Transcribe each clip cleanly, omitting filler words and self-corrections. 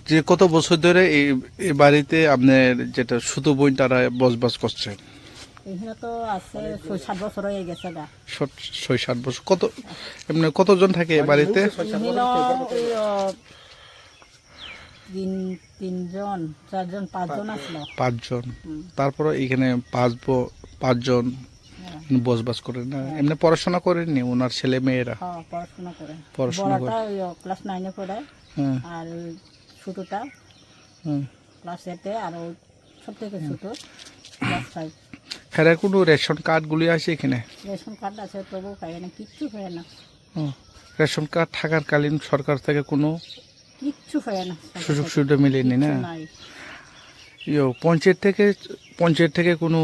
যে কত বছর ধরে এই বাড়িতে আপনার যেটা শুধু বোন তারা বসবাস করছে? এখানে তো আছে 6-7 বছর হয়ে গেছে গা। 6-7 বছর। এমনি কতজন থাকে এই বাড়িতে? তিনজন, 4জন, 5জন আসলো। 5জন। তারপরে এখানে 5জন বসবাস করেন না? এমনি পড়াশোনা করেননি ওনার ছেলে মেয়েরা? পড়াশোনা করে। পড়াশোনা করে। বড়টা ক্লাস 9-এ পড়ে, আর ছোটটা ক্লাস 8-এ, আর সব থেকে ছোট ক্লাস 5। হ্যাঁ, কোনো রেশন কার্ডগুলি আছে এখানে? রেশন কার্ড আছে, তবু পায় না, কিচ্ছু পায় না। রেশন কার্ড থাকাকালীন সরকার থেকে কোনো কিচ্ছু পায় না, সুযোগ সুবিধা মিলেনি না? পঞ্চায়েত থেকে কোনো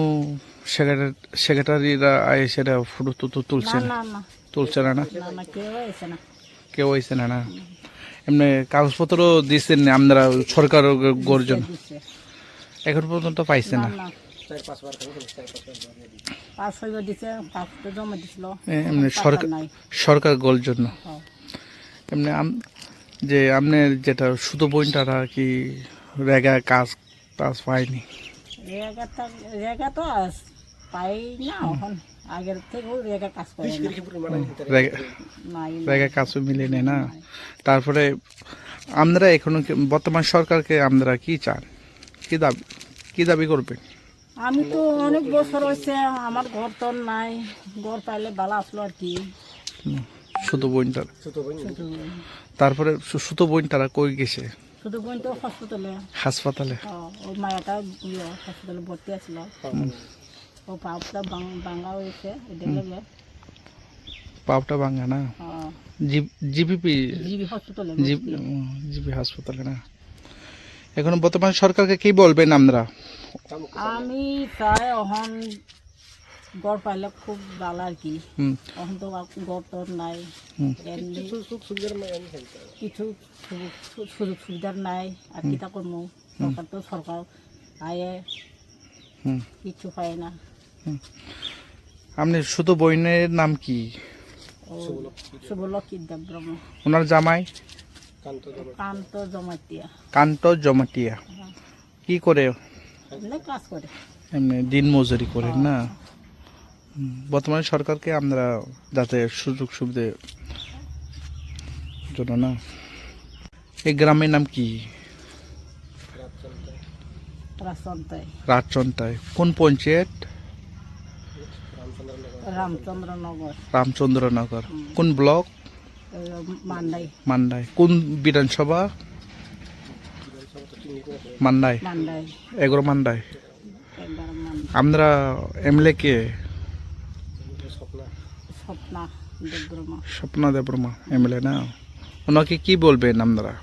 সেক্রেটারিরা সেটা ফটো তুলছে না? তুলছে না? কেউ আইসে না? এমনি কাগজপত্র দিচ্ছেন আপনারা সরকার গর্জন? এখন পর্যন্ত পাইছে না? এমনি সরকার গোল জন্য এমনি যে আপনার যেটা শুধু বোনটারা কি রেগা কাজ টাজ পায়নি? রেগা তো পাই না, এখন আগের থেকেও রেগা কাজ করে রেগা কাজও মিলে নেই না? তারপরে আপনারা এখনো বর্তমান সরকারকে আপনারা কি চান, কি দাবি করবেন? আমি তো অনেক বছর হয়েছে, আমার ঘর তো নাই, ঘর পাইলে ভালো আসলো আর কি। শুধু বোনটার? তারপরে শুধু বোনটারা কই গেছে? শুধু বোন তো হাসপাতালে। ওর মায়াটা হাসপাতালে ভর্তি আছিল, ও পাপটা ভাঙা হয়েছে, পাপটা ভাঙা না? জিবি হাসপাতালে না? এখন বর্তমান সরকারকে কি বলবেন আপনারা? আমি চাই এখন গড় পাইলে খুব ভালো আর কি। এখন তো গড় তো নাই, কিছু সুযোগ সুবিধার নাই, আর কিতা করবো? সরকার আয়ে কিছু পায় না। আপনি শুধু বইনের নাম কি? শুভলক্ষী দেবব্রহ্ম। ওনার জামাই? কান্ত জমাতিয়া। কি করে? কাজ করে, এমনি দিন মজুরি করেন না? বর্তমানে সরকারকে আমরা যাতে সুযোগ সুবিধা জন্য না। এই গ্রামের নাম কি? রাজচন্তায়। কোন পঞ্চায়েত? রামচন্দ্রনগর। কোন ব্লক? মান্ডাই। কোন বিধানসভা? মান্ডাই। 11 মান্ডাই। আমরা এমএলএ কে? স্বপ্না দেববর্মা এমএলএ না? ওনাকে কি বলবেন আপনারা?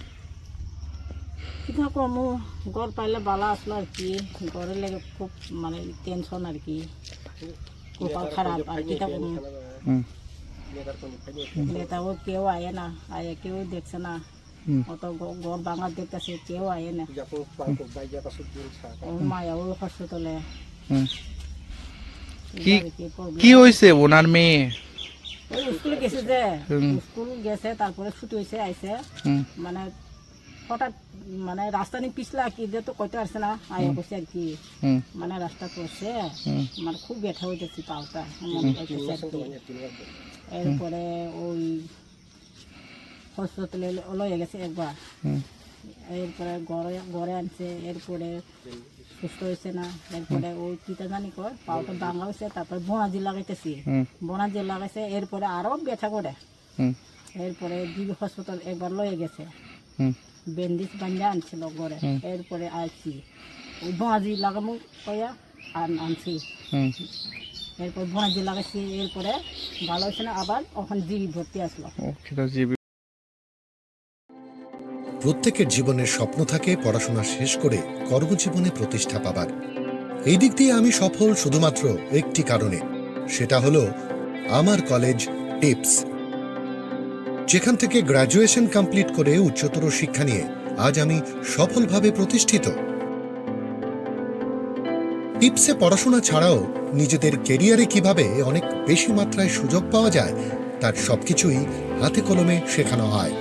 ঘর পাইলে ভালো আসলো আর কি, ঘরের লেগে খুব মানে টেনশন আর কি, কপাল খারাপ আর কি। নেতাও কেউ আয়ে না, কেউ দেখছে না, অত ঘর ভাঙা দেখতেছে, কেউ আয়ে না। ওর মায়াও হাসপাতালে। কি হয়েছে ওনার মেয়ে? স্কুলে গেছে, স্কুল গেছে, তারপরে ছুটি হয়েছে, আইসে মানে হঠাৎ মানে রাস্তা নিয়ে পিছলা কি দিয়ে তো কইতে পারছে না, আয়া করছে আর কি, মানে রাস্তা করছে, মানে খুব ব্যথা হইতেছে পাওটা, এরপরে ওই হসপিটালে লয়ে গেছে একবার, এরপরে ঘরে আনছে, এরপরে সুস্থ হয়েছে না, এরপরে ওই কিটা জানি কর পাওটা ভাঙা হয়েছে, তারপরে বোনাজি লাগাইতেছি, বোনাজি লাগাইছে, এরপরে আরো ব্যথা করে, এরপরে জিবি হসপিটাল একবার লয়ে গেছে, ব্যান্ডেজ বান্ধা আনছিল ঘরে, এরপরে আইছি ওই বোনাজি লাগামু কইয়া আনছি, এরপর বোনাজি লাগাইছি, এরপরে ভালো হয়েছে না, আবার ওখানে জিবি ভর্তি আসলো। প্রত্যেকের জীবনের স্বপ্ন থাকে পড়াশোনা শেষ করে কর্মজীবনে প্রতিষ্ঠা পাবার। এই দিক দিয়ে আমি সফল শুধুমাত্র একটি কারণে, সেটা হলো আমার কলেজ টিপস, যেখান থেকে গ্র্যাজুয়েশন কমপ্লিট করে উচ্চতর শিক্ষা নিয়ে আজ আমি সফলভাবে প্রতিষ্ঠিত। টিপসে পড়াশোনা ছাড়াও নিজেদের কেরিয়ারে কিভাবে অনেক বেশি মাত্রায় সুযোগ পাওয়া যায় তার সবকিছুই হাতে কলমে শেখানো হয়।